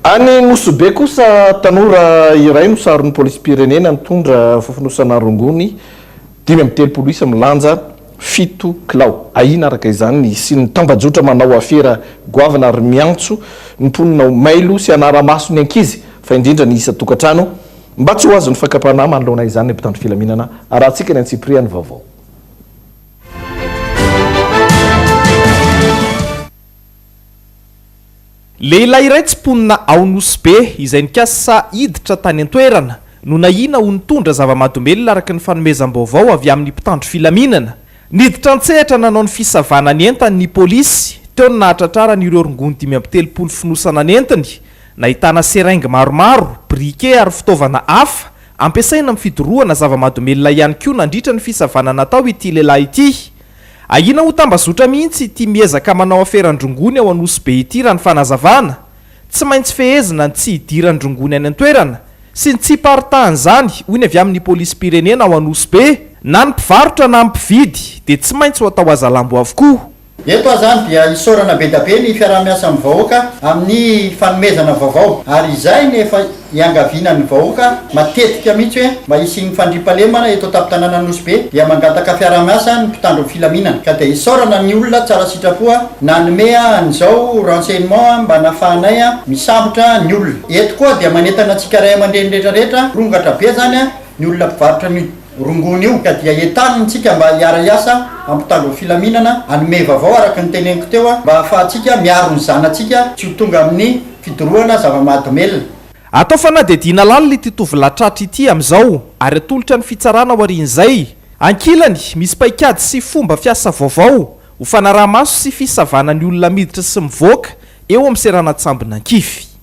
Any Nosobe kosa tanora iray no saron'ny polisy pirenena nitondra fafinosana rongony 5 isa milanja 7 kilao. Ahina araka izany sy ny tambajotra manao afera goavana ary miantso ny mponina mailo sy anaramaso ny ankizy fa indrindra ny isa tokatrano mba tsy ho azo ny fakapana manoloana izany ny mpitandro filaminana arahantsika ny Antsipriany vaovao. Lehilahy iray tsy mponina ao Nosobe izay nikasa hiditra tany an-toerana no nahina ho nitondra zava-mahadomelona araka ny fanomezam-baovao avy amin'ny mpitandro filaminana. Niditra an-tsehatra nanao ny fisavana ny entany ny polisy teo ny nahatratrara n'ireo rongony 5 finosana ny entany nahitana seraingy maromaro, briquet ary fitaovana hafa ampiasaina amin'ny fidorohana zava-mahadomelona ihany koa nandritra ny fisavana natao ity lehilahy ity. Ahina ho tambazotra mihitsy ity miezaka manao aferan-drongony ao Nosobe ity raha ny fanazavana. Tsy maintsy fehezina ny tsy hidiran-drongony any an-toerana sy ny tsy paritahan'izany hoy ny avy amin'ny polisy pirenena ao Nosobe na ny mpivarotra na ny mpividy dia tsy maintsy ho atao azalambo avokoa. Eto zany dia isorana be da be ny fiaraha-miasa amin'ny vahoaka amin'ny fanomezana vaovao ary izay nefa iangaviana ny vahoaka matetika mihitsy hoe mba hisy fandriampahalemana eto tampon-tanàna Nosobe dia mangataka fiaraha-miasa ny mpitandro filaminana ka dia isorana ny olona tsara sitrapoa nanome an'izao renseignement mba nafahanay misambotra ny olona. Eto koa dia manentana antsika ray aman-dreny rehetrarehetra rongatra be zany ny olona mpivarotra ny rongony io ka dia entanitsika mba hiara-iasa ampitandro filaminana anome vaovao araka ny teneniko teo mba ahafahantsika miaro ny zanatsika tsy ho tonga amin'ny fidorohana zava-mahadomelona. Atao fanadidina lalina ity tovolatratra ity amin'izao ary atolotra ny fitsarana ao aorian'izay. Ankilany misy paikady sy fomba fiasa vaovao ho fanaraha-maso sy fisavana ny olona miditra sy mivoaka eo amin'ny serana Tsambonankify.